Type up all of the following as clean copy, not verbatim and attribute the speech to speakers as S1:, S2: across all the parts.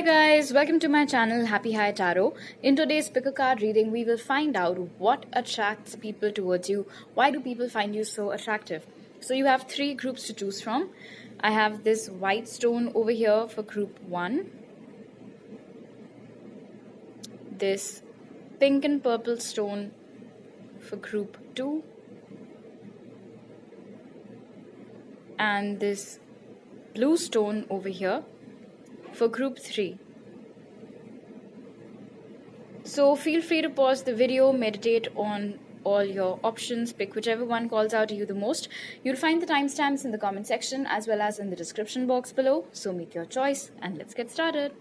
S1: Hi guys, welcome to my channel Happy High Tarot. In today's pick a card reading, we will find out what attracts people towards you. Why do people find you so attractive? So you have three groups to choose from. I have this white stone over here for group 1. This pink and purple stone for group 2. And this blue stone over here for group 3. So feel free to pause the video, meditate on all your options, pick whichever one calls out to you the most. You'll find the timestamps in the comment section as well as in the description box below. So make your choice and let's get started.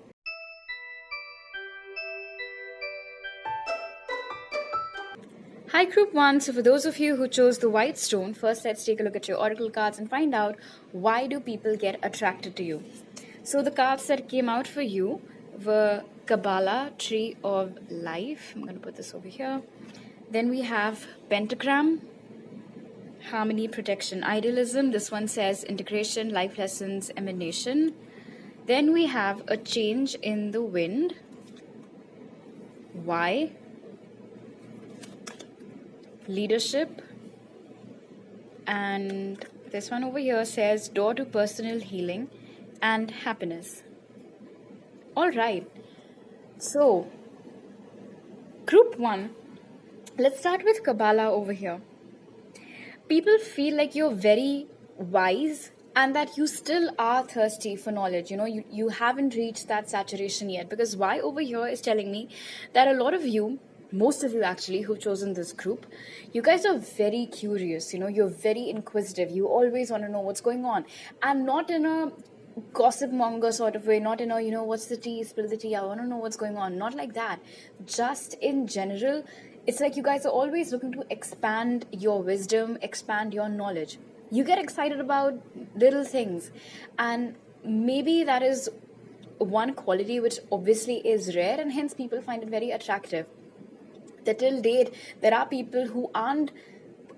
S1: Hi group 1, so for those of you who chose the white stone, first let's take a look at your oracle cards and find out why do people get attracted to you. So the cards that came out for you were Kabbalah, Tree of Life. I'm going to put this over here. Then we have Pentagram, Harmony, Protection, Idealism. This one says Integration, Life Lessons, Emanation. Then we have a Change in the Wind. Why? Leadership. And this one over here says Door to Personal Healing and Happiness. All right, so group 1, let's start with Kabbalah over here. People feel like you're very wise and that you still are thirsty for knowledge. You haven't reached that saturation yet, because why over here is telling me that a lot of you, most of you actually who've chosen this group, you guys are very curious. You're very inquisitive. You always want to know what's going on, and not in a gossip monger sort of way, not in a what's the tea, spill the tea, I want to know what's going on, not like that. Just in general, it's like you guys are always looking to expand your wisdom, expand your knowledge. You get excited about little things, and maybe that is one quality which obviously is rare, and hence people find it very attractive. That till date there are people who aren't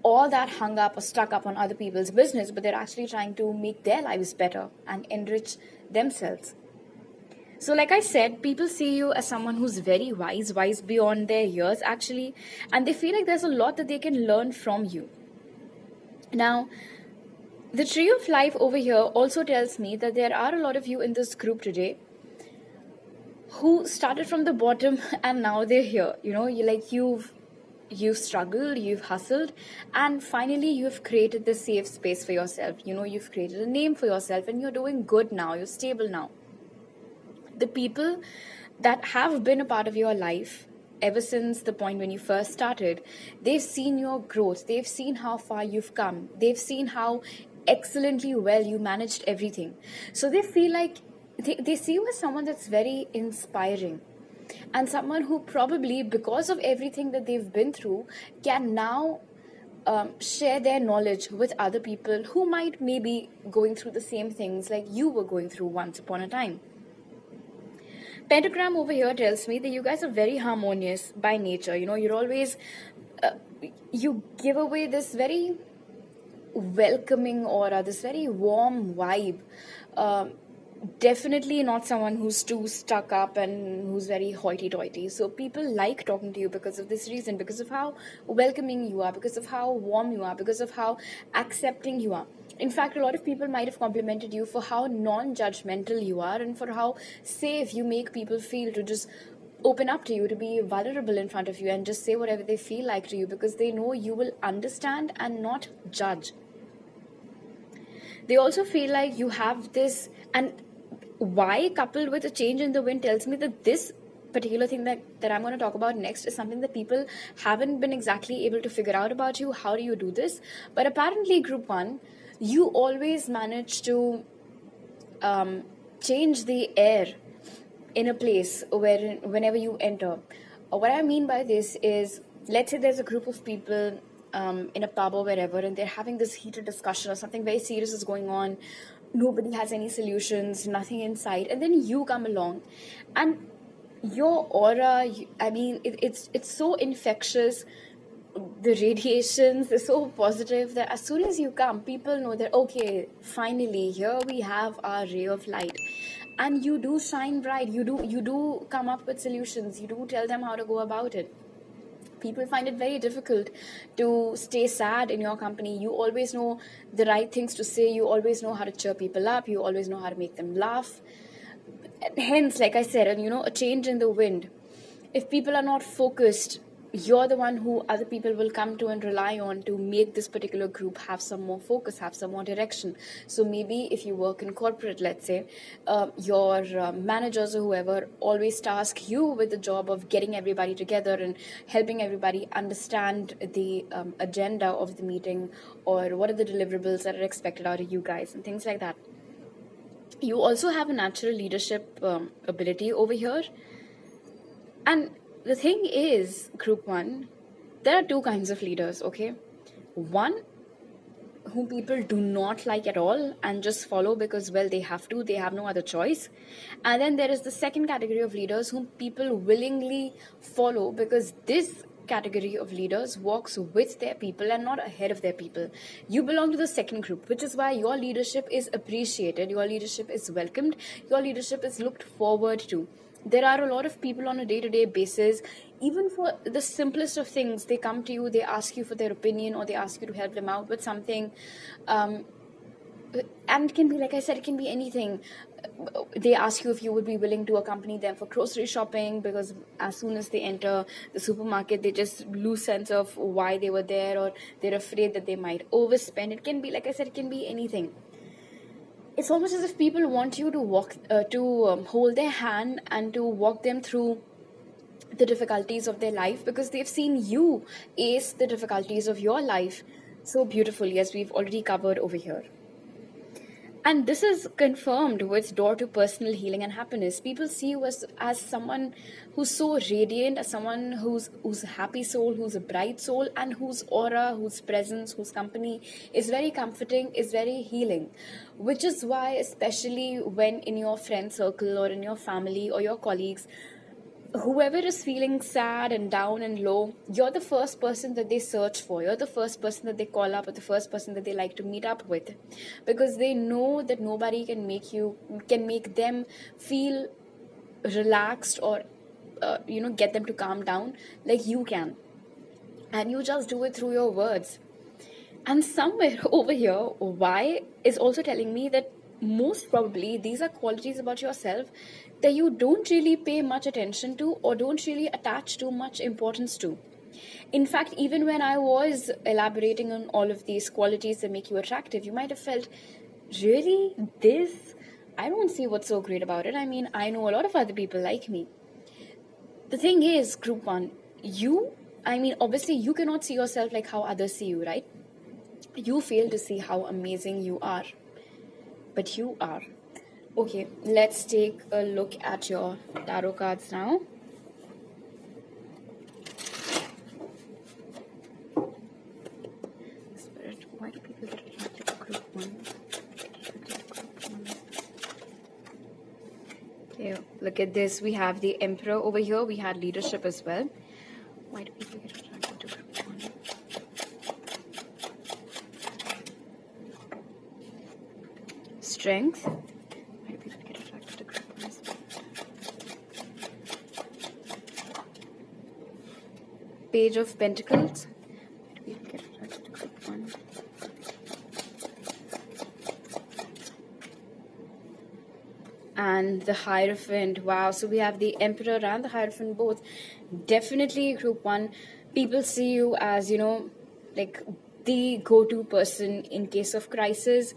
S1: all that hung up or stuck up on other people's business, but they're actually trying to make their lives better and enrich themselves. So like I said, people see you as someone who's very wise beyond their years actually, and they feel like there's a lot that they can learn from you. Now, the Tree of Life over here also tells me that there are a lot of you in this group today who started from the bottom and now they're here. You've struggled, you've hustled, and finally you've created this safe space for yourself. You've created a name for yourself and you're doing good now, you're stable now. The people that have been a part of your life ever since the point when you first started, they've seen your growth, they've seen how far you've come, they've seen how excellently well you managed everything. So they feel like they see you as someone that's very inspiring, and someone who probably, because of everything that they've been through, can now share their knowledge with other people who might maybe going through the same things like you were going through once upon a time. Pentagram over here tells me that you guys are very harmonious by nature. You're always, you give away this very welcoming aura, this very warm vibe. Definitely not someone who's too stuck up and who's very hoity-toity. So people like talking to you because of this reason, because of how welcoming you are, because of how warm you are, because of how accepting you are. In fact, a lot of people might have complimented you for how non-judgmental you are and for how safe you make people feel to just open up to you, to be vulnerable in front of you and just say whatever they feel like to you, because they know you will understand and not judge. They also feel like you have this, and why coupled with a change in the wind tells me that this particular thing that I'm going to talk about next is something that people haven't been exactly able to figure out about you. How do you do this? But apparently group 1, you always manage to change the air in a place whenever you enter. What I mean by this is, let's say there's a group of people in a pub or wherever, and they're having this heated discussion or something very serious is going on. Nobody has any solutions, nothing in sight, and then you come along, and your aura, it's so infectious. The radiations are so positive that as soon as you come, people know that, okay, finally, here we have our ray of light. and you do shine bright. You do come up with solutions. You do tell them how to go about it. People find it very difficult to stay sad in your company. You always know the right things to say. You always know how to cheer people up. You always know how to make them laugh. Hence, like I said, a change in the wind. If people are not focused, you're the one who other people will come to and rely on to make this particular group have some more focus, have some more direction. So maybe if you work in corporate, let's say, your managers or whoever always task you with the job of getting everybody together and helping everybody understand the agenda of the meeting, or what are the deliverables that are expected out of you guys and things like that. You also have a natural leadership ability over here. And the thing is, group 1, there are two kinds of leaders, okay? One, whom people do not like at all and just follow because, well, they have to, they have no other choice. And then there is the second category of leaders whom people willingly follow because this category of leaders walks with their people and not ahead of their people. You belong to the second group, which is why your leadership is appreciated, your leadership is welcomed, your leadership is looked forward to. There are a lot of people on a day-to-day basis, even for the simplest of things, they come to you, they ask you for their opinion, or they ask you to help them out with something. And it can be, like I said, it can be anything. They ask you if you would be willing to accompany them for grocery shopping, because as soon as they enter the supermarket, they just lose sense of why they were there, or they're afraid that they might overspend. It can be, like I said, it can be anything. It's almost as if people want you to hold their hand and to walk them through the difficulties of their life, because they've seen you ace the difficulties of your life so beautifully, as we've already covered over here. And this is confirmed with door to personal healing and happiness. People see you as someone who's so radiant, as someone who's a happy soul, who's a bright soul, and whose aura, whose presence, whose company is very comforting, is very healing. Which is why, especially when in your friend circle or in your family or your colleagues, whoever is feeling sad and down and low, you're the first person that they search for. You're the first person that they call up, or the first person that they like to meet up with, because they know that nobody can make them feel relaxed or get them to calm down like you can. And you just do it through your words. And somewhere over here, Y is also telling me that most probably these are qualities about yourself that you don't really pay much attention to, or don't really attach too much importance to. In fact, even when I was elaborating on all of these qualities that make you attractive, you might have felt, really, this? I don't see what's so great about it. I mean, I know a lot of other people like me. The thing is, group 1, obviously you cannot see yourself like how others see you, right? You fail to see how amazing you are. But you are. Okay, let's take a look at your tarot cards now. Spirit, why do people get attracted to group 1? Okay, look at this. We have the Emperor over here. We had leadership as well. Why do people get attracted to group 1? Strength. Page of Pentacles. We get attracted to group 1. And the Hierophant. Wow, so we have the Emperor and the Hierophant both. Definitely group 1. People see you as, like the go-to person in case of crisis.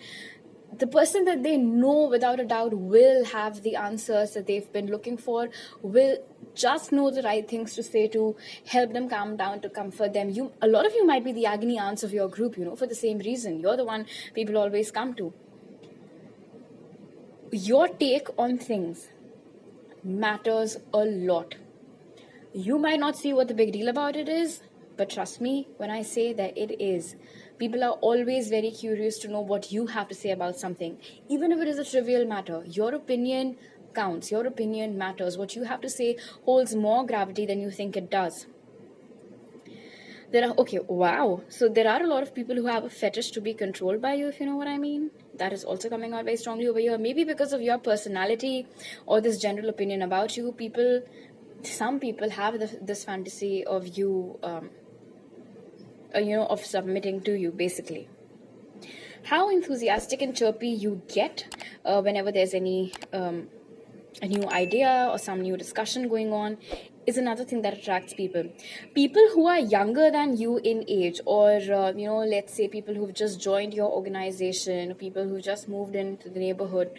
S1: The person that they know without a doubt will have the answers that they've been looking for, will just know the right things to say to help them calm down, to comfort them. A lot of you might be the agony aunts of your group, for the same reason. You're the one people always come to. Your take on things matters a lot. You might not see what the big deal about it is, but trust me when I say that it is. People are always very curious to know what you have to say about something. Even if it is a trivial matter, your opinion counts. Your opinion matters. What you have to say holds more gravity than you think it does. Okay, wow. So there are a lot of people who have a fetish to be controlled by you, if you know what I mean. That is also coming out very strongly over here. Maybe because of your personality or this general opinion about you, some people have this fantasy of you, of submitting to you, basically. How enthusiastic and chirpy you get whenever there's any a new idea or some new discussion going on is another thing that attracts people. People who are younger than you in age, or let's say people who've just joined your organization, or people who just moved into the neighborhood,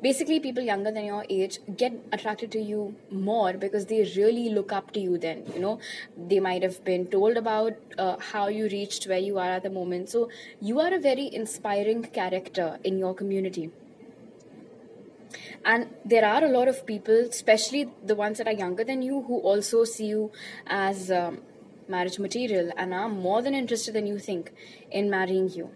S1: basically people younger than your age get attracted to you more because they really look up to you. Then they might have been told about how you reached where you are at the moment, so you are a very inspiring character in your community. And there are a lot of people, especially the ones that are younger than you, who also see you as marriage material and are more than interested than you think in marrying you.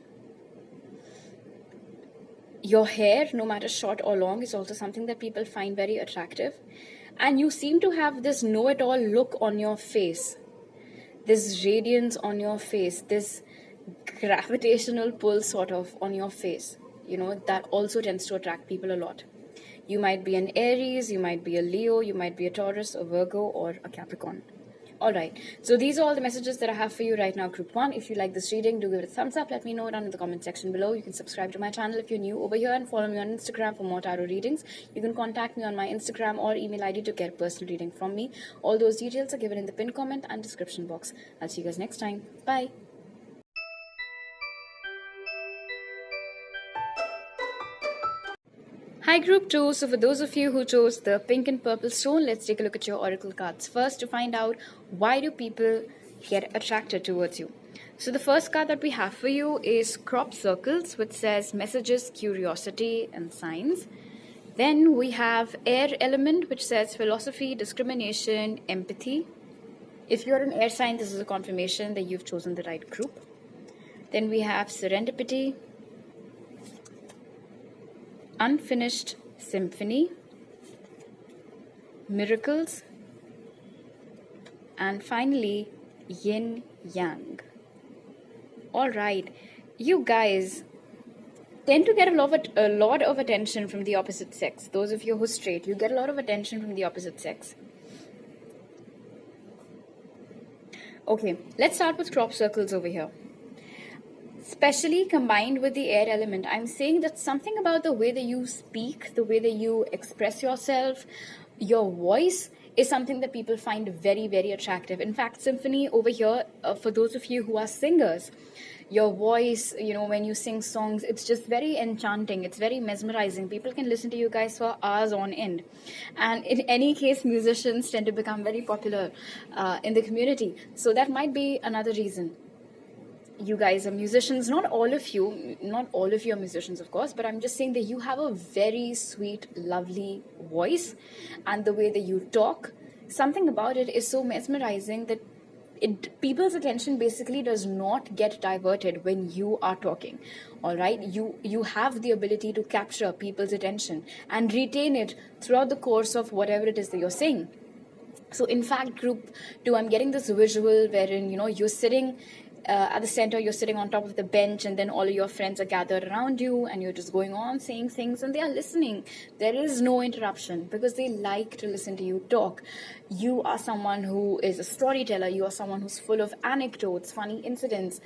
S1: Your hair, no matter short or long, is also something that people find very attractive. And you seem to have this know-it-all look on your face, this radiance on your face, this gravitational pull sort of on your face. That also tends to attract people a lot. You might be an Aries, you might be a Leo, you might be a Taurus, a Virgo, or a Capricorn. Alright, so these are all the messages that I have for you right now, Group 1. If you like this reading, do give it a thumbs up. Let me know down in the comment section below. You can subscribe to my channel if you're new over here and follow me on Instagram for more tarot readings. You can contact me on my Instagram or email ID to get a personal reading from me. All those details are given in the pinned comment and description box. I'll see you guys next time. Bye. Hi Group 2, so for those of you who chose the pink and purple stone, let's take a look at your oracle cards first to find out why do people get attracted towards you. So the first card that we have for you is crop circles, which says messages, curiosity and signs. Then we have air element, which says philosophy, discrimination, empathy. If you're an air sign, this is a confirmation that you've chosen the right group. Then we have serendipity, unfinished symphony, miracles, and finally yin yang. All right, you guys tend to get a lot of attention from the opposite sex. Those of you who are straight, you get a lot of attention from the opposite sex. Okay, let's start with crop circles over here. Especially combined with the air element, I'm saying that something about the way that you speak, the way that you express yourself, your voice is something that people find very, very attractive. In fact, symphony over here, for those of you who are singers, your voice, when you sing songs, it's just very enchanting. It's very mesmerizing. People can listen to you guys for hours on end. And in any case, musicians tend to become very popular in the community. So that might be another reason. You guys are musicians, not all of you are musicians, of course, but I'm just saying that you have a very sweet, lovely voice, and the way that you talk, something about it is so mesmerizing that people's attention basically does not get diverted when you are talking. All right, you have the ability to capture people's attention and retain it throughout the course of whatever it is that you're saying. So in fact, Group 2, I'm getting this visual wherein you're sitting at the center, you're sitting on top of the bench, and then all of your friends are gathered around you, and you're just going on saying things, and they are listening. There is no interruption because they like to listen to you talk. You are someone who is a storyteller. You are someone who's full of anecdotes, funny incidents.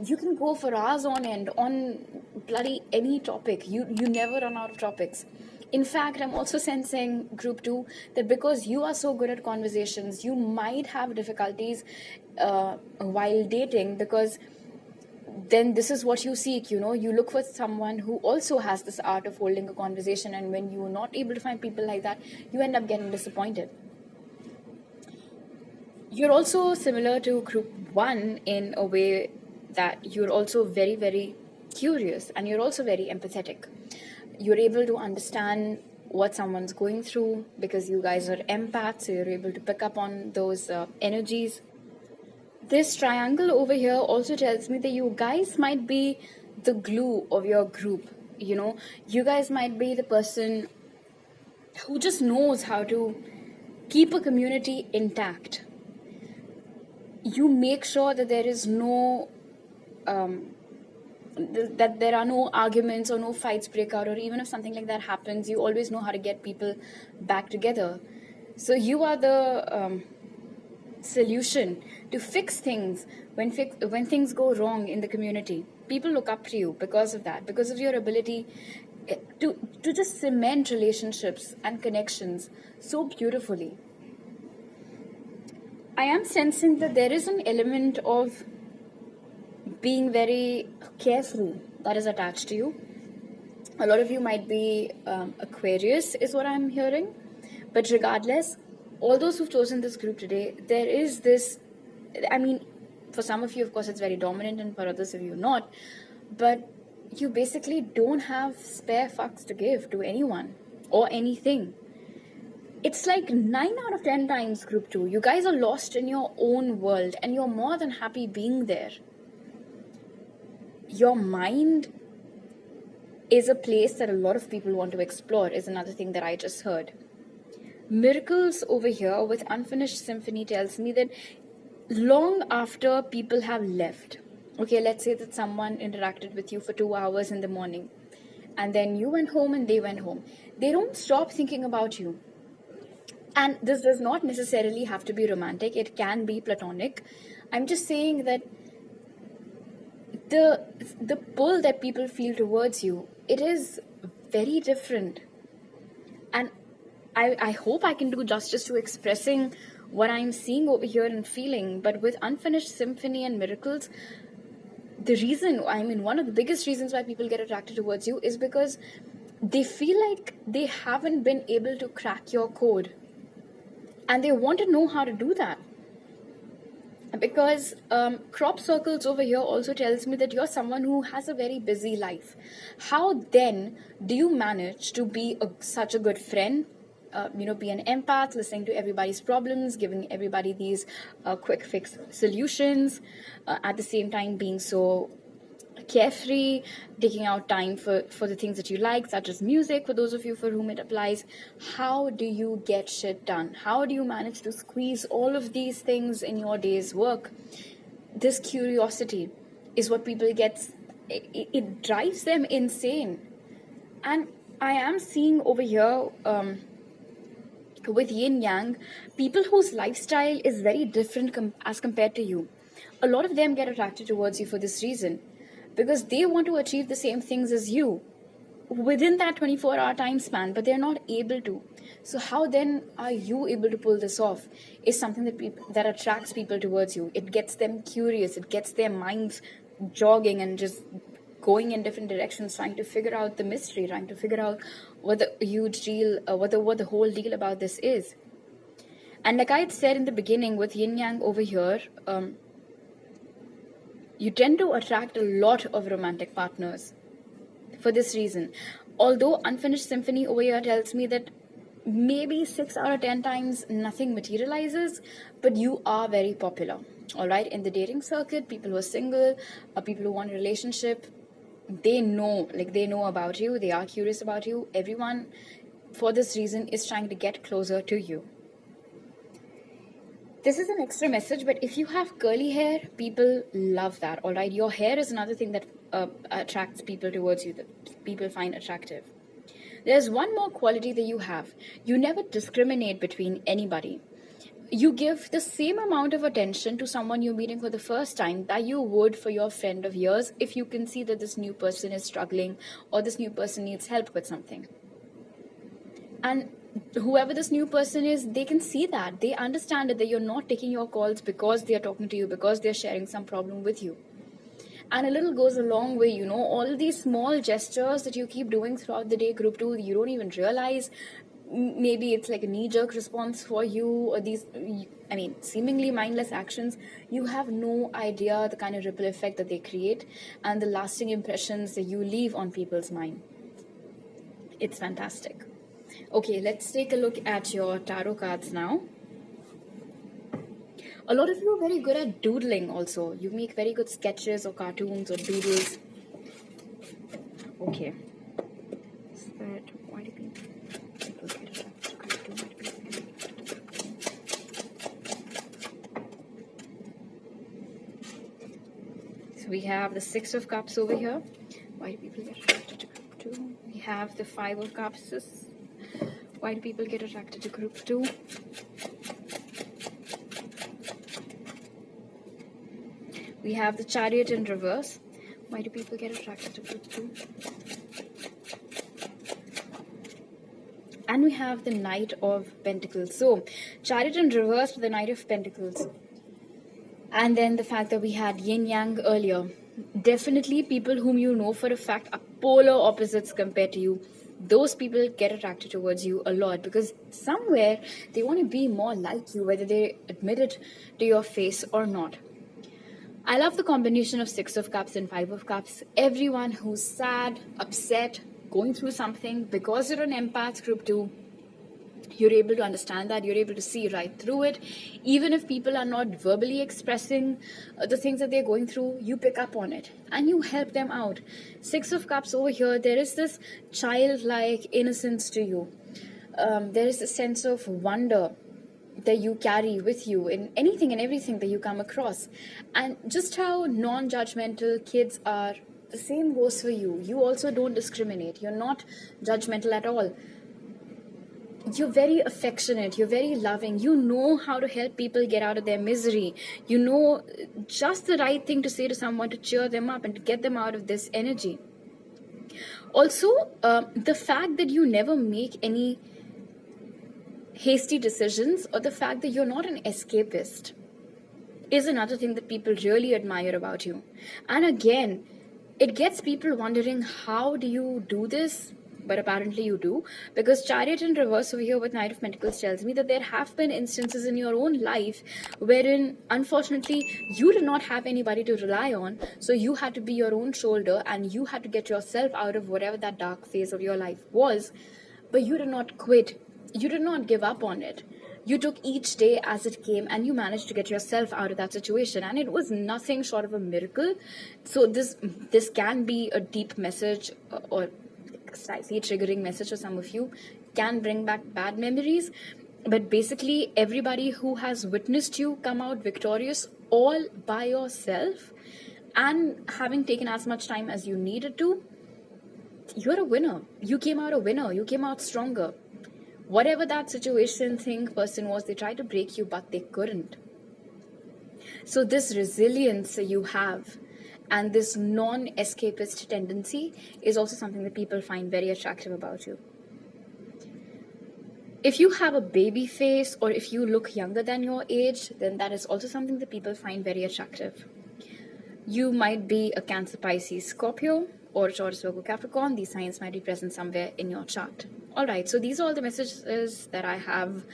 S1: You can go for hours on end on bloody any topic. You never run out of topics. In fact, I'm also sensing, Group 2, that because you are so good at conversations, you might have difficulties while dating, because then this is what you seek, you look for someone who also has this art of holding a conversation, and when you're not able to find people like that, you end up getting disappointed. You're also similar to Group 1 in a way that you're also very, very curious, and you're also very empathetic. You're able to understand what someone's going through because you guys are empaths, so you're able to pick up on those energies. This triangle over here also tells me that you guys might be the glue of your group. You guys might be the person who just knows how to keep a community intact. you make sure that there is no that there are no arguments or no fights break out, or even if something like that happens, you always know how to get people back together. So you are the solution to fix things when things go wrong in the community. People look up to you because of that, because of your ability to just cement relationships and connections so beautifully. I am sensing that there is an element of being very carefree that is attached to you. A lot of you might be Aquarius, is what I'm hearing. But regardless, all those who've chosen this group today, there is this, I mean, for some of you, of course, it's very dominant, and for others of you, not. But you basically don't have spare fucks to give to anyone or anything. It's like 9 out of 10 times, group 2, you guys are lost in your own world, and you're more than happy being there. Your mind is a place that a lot of people want to explore, is another thing that I just heard. Miracles over here with Unfinished Symphony tells me that long after people have left, okay, let's say that someone interacted with you for 2 hours in the morning, and then you went home and they went home. They don't stop thinking about you. And this does not necessarily have to be romantic. It can be platonic. I'm just saying that the pull that people feel towards you, it is very different. And I hope I can do justice to expressing what I'm seeing over here and feeling. But with Unfinished Symphony and Miracles, the reason, I mean, one of the biggest reasons why people get attracted towards you is because they feel like they haven't been able to crack your code. And they want to know how to do that. Because crop circles over here also tells me that you're someone who has a very busy life. How then do you manage to be such a good friend, be an empath, listening to everybody's problems, giving everybody these quick fix solutions, at the same time being so carefree, taking out time for the things that you like, such as music, for those of you for whom it applies? How do you get shit done? How do you manage to squeeze all of these things in your day's work? This curiosity is what people get. It drives them insane. And I am seeing over here with yin yang, people whose lifestyle is very different as compared to you. A lot of them get attracted towards you for this reason, because they want to achieve the same things as you within that 24-hour time span, but they're not able to. So how then are you able to pull this off is something that attracts people towards you. It gets them curious. It gets their minds jogging and just going in different directions, trying to figure out the mystery, trying to figure out what the huge deal, what the whole deal about this is. And like I had said in the beginning, with yin yang over here, you tend to attract a lot of romantic partners for this reason. Although Unfinished Symphony over here tells me that maybe 6 out of 10 times nothing materializes, but you are very popular, all right? In the dating circuit, people who are single, people who want a relationship, they know about you, they are curious about you. Everyone, for this reason, is trying to get closer to you. This is an extra message, but if you have curly hair, people love that, all right? Your hair is another thing that attracts people towards you, that people find attractive. There's one more quality that you have. You never discriminate between anybody. You give the same amount of attention to someone you're meeting for the first time that you would for your friend of years if you can see that this new person is struggling or this new person needs help with something. And whoever this new person is, they can see that. They understand that you're not taking your calls because they're talking to you, because they're sharing some problem with you. And a little goes a long way, all these small gestures that you keep doing throughout the day, group 2, you don't even realize. Maybe it's like a knee-jerk response for you, or these, seemingly mindless actions. You have no idea the kind of ripple effect that they create and the lasting impressions that you leave on people's mind. It's fantastic. Okay, let's take a look at your tarot cards now. A lot of you are very good at doodling also. You make very good sketches or cartoons or doodles. Okay. Why do people get attracted to cartoons? We have the Six of Cups over here. Why do people get attracted to group 2? We have the Five of Cups. Why do people get attracted to group 2? We have the Chariot in reverse. Why do people get attracted to group 2? And we have the Knight of Pentacles. So, Chariot in reverse with the Knight of Pentacles. And then the fact that we had yin yang earlier. Definitely people whom you know for a fact are polar opposites compared to you. Those people get attracted towards you a lot because somewhere they want to be more like you, whether they admit it to your face or not. I love the combination of Six of Cups and Five of Cups. Everyone who's sad, upset, going through something, because you're an empath group 2, you're able to understand that, you're able to see right through it. Even if people are not verbally expressing the things that they're going through, you pick up on it and you help them out. Six of Cups over here, there is this childlike innocence to you. There is a sense of wonder that you carry with you in anything and everything that you come across. And just how non-judgmental kids are, the same goes for you. You also don't discriminate. You're not judgmental at all. You're very affectionate. You're very loving. You know how to help people get out of their misery. You know just the right thing to say to someone to cheer them up and to get them out of this energy. Also, the fact that you never make any hasty decisions, or the fact that you're not an escapist, is another thing that people really admire about you. And again, it gets people wondering, how do you do this? But apparently you do, because Chariot in reverse over here with Knight of Pentacles tells me that there have been instances in your own life wherein unfortunately you did not have anybody to rely on, so you had to be your own shoulder and you had to get yourself out of whatever that dark phase of your life was. But you did not quit. You did not give up on it. You took each day as it came and you managed to get yourself out of that situation, and it was nothing short of a miracle. So this can be a deep message, or slightly triggering message for some of you, can bring back bad memories. But basically everybody who has witnessed you come out victorious all by yourself and having taken as much time as you needed to, you're a winner. You came out a winner. You came out stronger. Whatever that situation, thing, person was, they tried to break you, but they couldn't. So this resilience you have and this non-escapist tendency is also something that people find very attractive about you. If you have a baby face, or if you look younger than your age, then that is also something that people find very attractive. You might be a Cancer, Pisces, Scorpio, or Taurus, Virgo, Capricorn. These signs might be present somewhere in your chart. Alright, so these are all the messages that I have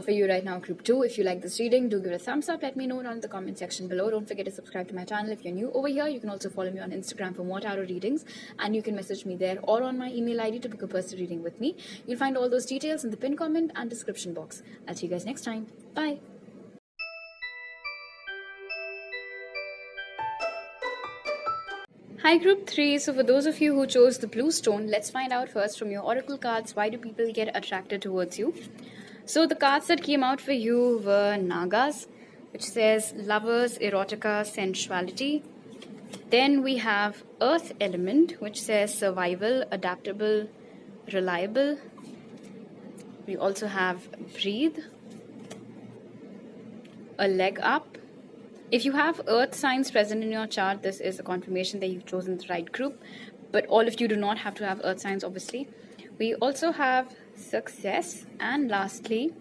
S1: for you right now, group 2. If you like this reading, do give it a thumbs up. Let me know down in the comment section below. Don't forget to subscribe to my channel if you're new over here. You can also follow me on Instagram for more tarot readings, and you can message me there or on my email ID to book a personal reading with me. You'll find all those details in the pinned comment and description box. I'll see you guys next time. Bye. Hi group 3, so for those of you who chose the blue stone, let's find out first from your oracle cards, why do people get attracted towards you? So the cards that came out for you were Nagas, which says lovers, erotica, sensuality. Then we have earth element, which says survival, adaptable, reliable. We also have breathe, a leg up. If you have earth signs present in your chart, this is a confirmation that you've chosen the right group, but all of you do not have to have earth signs, obviously. We also have success, and lastly,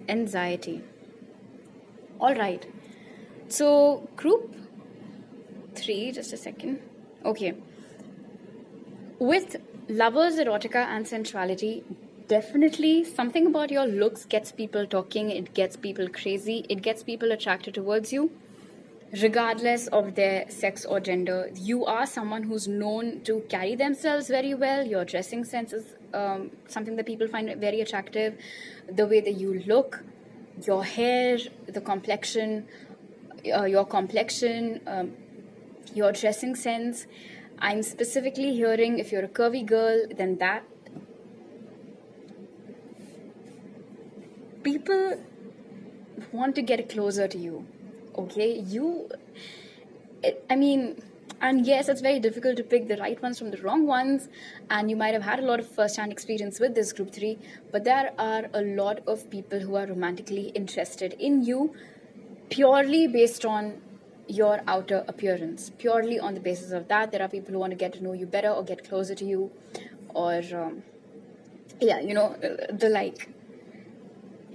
S1: anxiety. All right, so group 3, just a second. Okay, with lovers, erotica, and sensuality, definitely something about your looks gets people talking, it gets people crazy, it gets people attracted towards you. Regardless of their sex or gender, you are someone who's known to carry themselves very well. Your dressing sense is something that people find very attractive. The way that you look, your hair, the complexion, your dressing sense. I'm specifically hearing if you're a curvy girl, then that. People want to get closer to you. Okay, I mean, And yes, it's very difficult to pick the right ones from the wrong ones, and you might have had a lot of first-hand experience with this group 3, but there are a lot of people who are romantically interested in you purely based on your outer appearance. Purely on the basis of that, there are people who want to get to know you better or get closer to you, or the like.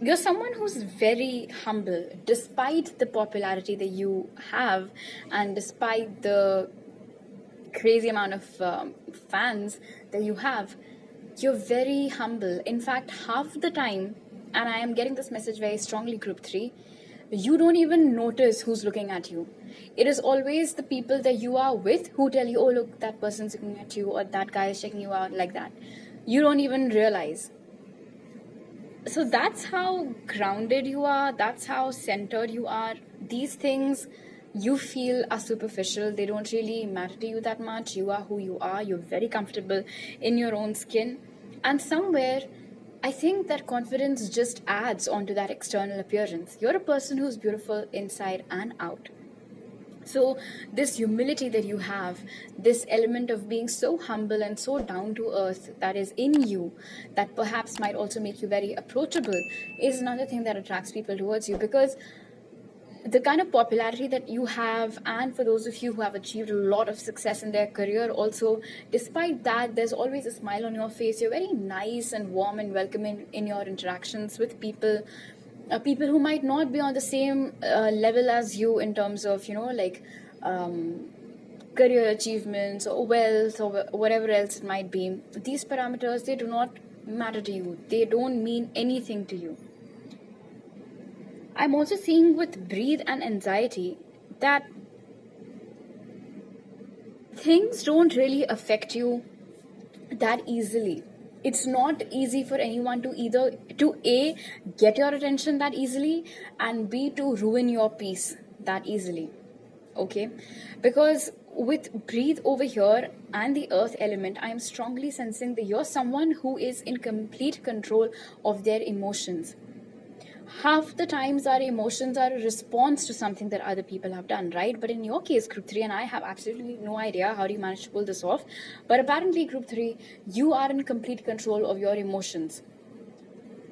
S1: You're someone who's very humble, despite the popularity that you have, and despite the crazy amount of fans that you have. You're very humble. In fact, half the time, and I am getting this message very strongly, group 3, you don't even notice who's looking at you. It is always the people that you are with who tell you, oh look, that person's looking at you, or that guy is checking you out, like that. You don't even realize. So that's how grounded you are, that's how centered you are. These things you feel are superficial, they don't really matter to you that much. You are who you are, you're very comfortable in your own skin. And somewhere, I think that confidence just adds onto that external appearance. You're a person who's beautiful inside and out. So this humility that you have, this element of being so humble and so down to earth that is in you, that perhaps might also make you very approachable, is another thing that attracts people towards you. Because the kind of popularity that you have, and for those of you who have achieved a lot of success in their career also, despite that, there's always a smile on your face. You're very nice and warm and welcoming in your interactions with people. People who might not be on the same level as you in terms of, career achievements or wealth or whatever else it might be. These parameters, they do not matter to you. They don't mean anything to you. I'm also seeing with breathe and anxiety that things don't really affect you that easily. It's not easy for anyone to either A, get your attention that easily, and B, to ruin your peace that easily. Okay? Because with breathe over here and the earth element, I am strongly sensing that you're someone who is in complete control of their emotions. Half the times our emotions are a response to something that other people have done, right? But in your case, group 3, and I have absolutely no idea how do you manage to pull this off, but apparently group 3, you are in complete control of your emotions.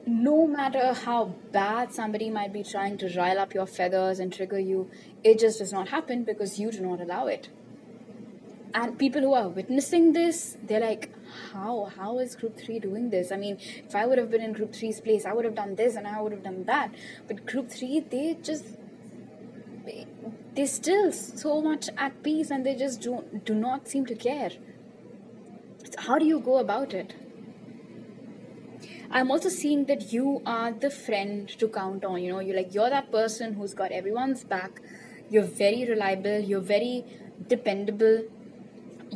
S1: No matter how bad somebody might be trying to rile up your feathers and trigger you, it just does not happen because you do not allow it. And people who are witnessing this, they're like, how is group 3 doing this? I mean, if I would have been in group 3's place, I would have done this and I would have done that. But group 3, they're still so much at peace, and they just do not seem to care. So how do you go about it? I'm also seeing that you are the friend to count on. You're that person who's got everyone's back. You're very reliable. You're very dependable.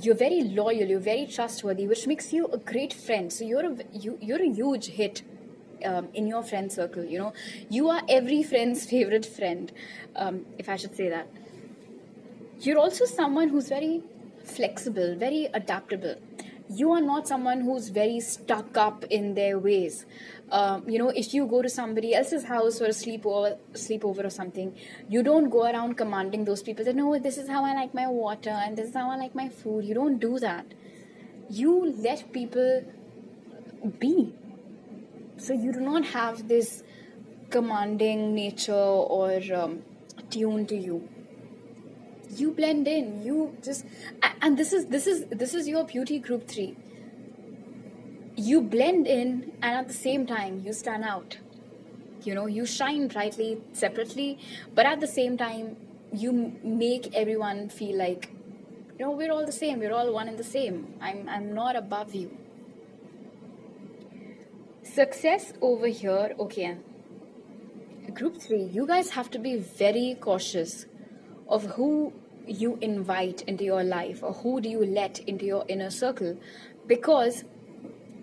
S1: You're very loyal, you're very trustworthy, which makes you a great friend. So you're a huge hit in your friend circle. You are every friend's favorite friend, if I should say that. You're also someone who's very flexible, very adaptable. You are not someone who's very stuck up in their ways. If you go to somebody else's house for a sleepover or something, you don't go around commanding those people that, no, this is how I like my water and this is how I like my food. You don't do that. You let people be. So you do not have this commanding nature or tune to you. You blend in. You just, and this is your beauty, group 3. You blend in, and at the same time you stand out. You shine brightly separately, but at the same time you make everyone feel like, we're all the same, we're all one and the same. I'm not above you. Success over here. Okay, group 3, you guys have to be very cautious of who you invite into your life, or who do you let into your inner circle, because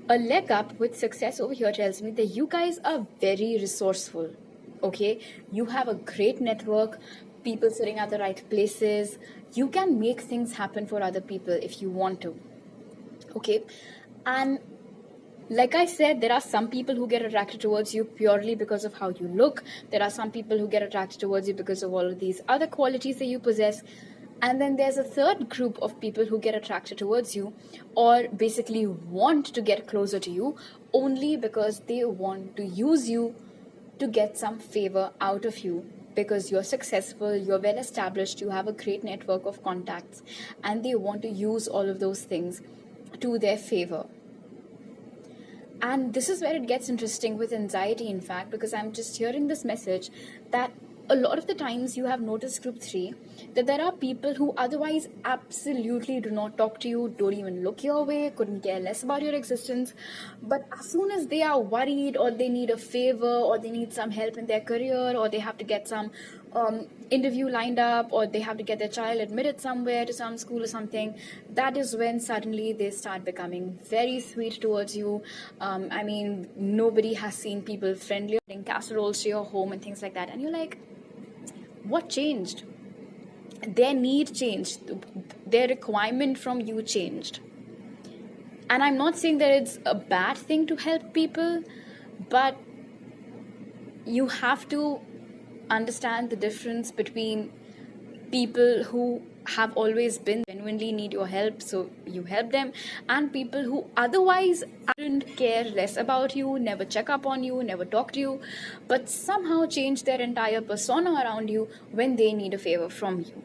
S1: a leg up with success over here tells me that you guys are very resourceful. Okay, you have a great network, people sitting at the right places. You can make things happen for other people if you want to. Okay, and like I said, there are some people who get attracted towards you purely because of how you look. There are some people who get attracted towards you because of all of these other qualities that you possess. And then there's a third group of people who get attracted towards you, or basically want to get closer to you only because they want to use you to get some favor out of you, because you're successful, you're well established, you have a great network of contacts, and they want to use all of those things to their favor. And this is where it gets interesting with anxiety, in fact, because I'm just hearing this message that a lot of the times you have noticed, group 3, that there are people who otherwise absolutely do not talk to you, don't even look your way, couldn't care less about your existence. But as soon as they are worried, or they need a favor, or they need some help in their career, or they have to get some interview lined up, or they have to get their child admitted somewhere to some school or something, that is when suddenly they start becoming very sweet towards you. I mean, nobody has seen people friendly, bringing casseroles to your home and things like that, and you're like, what changed? Their need changed, their requirement from you changed. And I'm not saying that it's a bad thing to help people, but you have to understand the difference between people who have always been genuinely need your help, so you help them, and people who otherwise didn't care less about you, never check up on you, never talk to you, but somehow change their entire persona around you when they need a favor from you.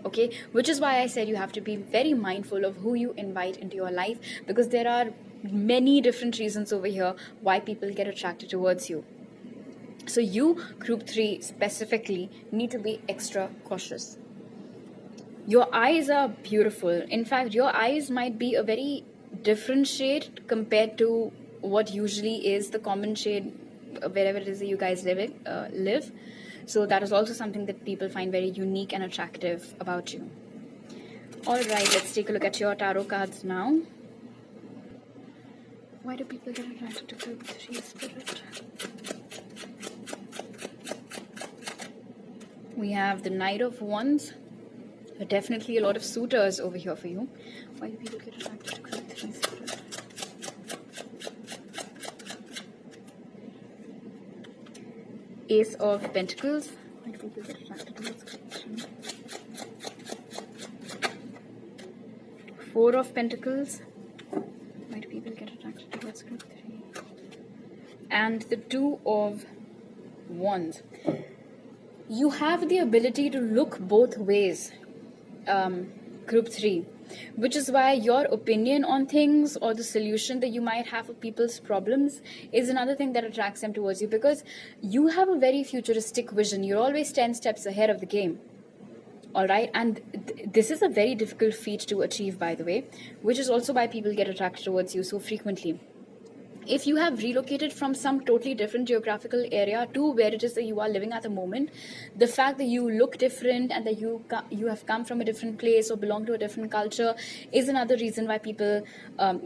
S1: Okay, which is why I said you have to be very mindful of who you invite into your life, because there are many different reasons over here why people get attracted towards you. So you, group 3 specifically, need to be extra cautious. Your eyes are beautiful. In fact, your eyes might be a very different shade compared to what usually is the common shade wherever it is that you guys live. So that is also something that people find very unique and attractive about you. All right, let's take a look at your tarot cards now. Why do people get attracted to group 3, Spirit? We have the Knight of Wands. There are definitely a lot of suitors over here for you. Why do people get attracted to group 3, Spirit? Ace of Pentacles. Why do people get attracted towards group 3? Four of Pentacles. Why do people get attracted towards group 3? And the Two of Wands. You have the ability to look both ways, group 3, which is why your opinion on things or the solution that you might have of people's problems is another thing that attracts them towards you, because you have a very futuristic vision. You're always 10 steps ahead of the game. All right, and this is a very difficult feat to achieve, by the way, which is also why people get attracted towards you so frequently. If you have relocated from some totally different geographical area to where it is that you are living at the moment, the fact that you look different and that you have come from a different place or belong to a different culture is another reason why people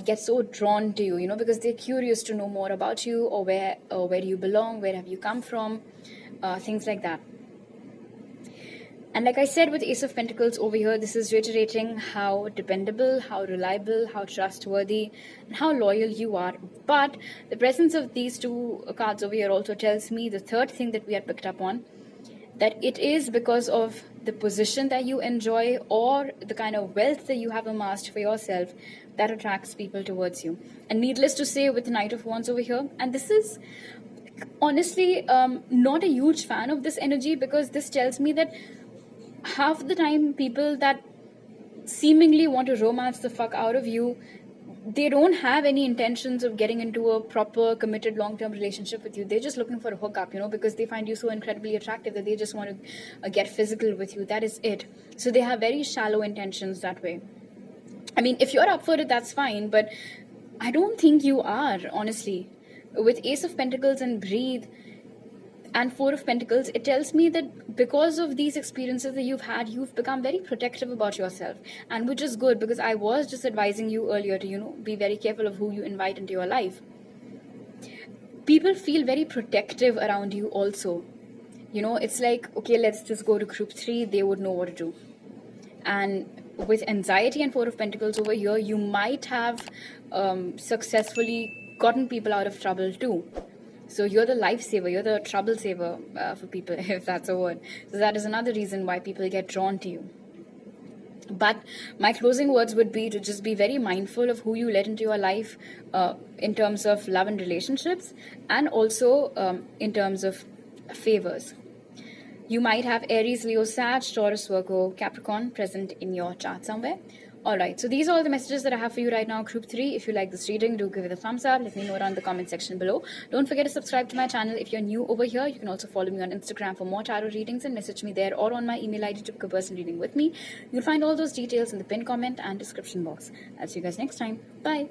S1: get so drawn to you, because they're curious to know more about you, or where do you belong, where have you come from, things like that. And like I said with Ace of Pentacles over here, this is reiterating how dependable, how reliable, how trustworthy, and how loyal you are. But the presence of these two cards over here also tells me the third thing that we had picked up on, that it is because of the position that you enjoy or the kind of wealth that you have amassed for yourself that attracts people towards you. And needless to say, with the Knight of Wands over here, and this is honestly not a huge fan of this energy, because this tells me that half the time people that seemingly want to romance the fuck out of you, they don't have any intentions of getting into a proper committed long-term relationship with you. They're just looking for a hookup, because they find you so incredibly attractive that they just want to get physical with you. That is it. So they have very shallow intentions that way. I mean, if you're up for it, that's fine, but I don't think you are, honestly. With Ace of Pentacles and Breathe and Four of Pentacles, it tells me that because of these experiences that you've had, you've become very protective about yourself, and which is good, because I was just advising you earlier to, be very careful of who you invite into your life. People feel very protective around you also. It's like, okay, let's just go to group 3, they would know what to do. And with Anxiety and Four of Pentacles over here, you might have successfully gotten people out of trouble too. So you're the lifesaver, you're the trouble saver for people, if that's a word. So that is another reason why people get drawn to you. But my closing words would be to just be very mindful of who you let into your life in terms of love and relationships, and also in terms of favors. You might have Aries, Leo, Sag, Taurus, Virgo, Capricorn present in your chart somewhere. Alright, so these are all the messages that I have for you right now, Group 3. If you like this reading, do give it a thumbs up. Let me know down in the comment section below. Don't forget to subscribe to my channel. If you're new over here, you can also follow me on Instagram for more tarot readings and message me there, or on my email ID to book a person reading with me. You'll find all those details in the pinned comment and description box. I'll see you guys next time. Bye.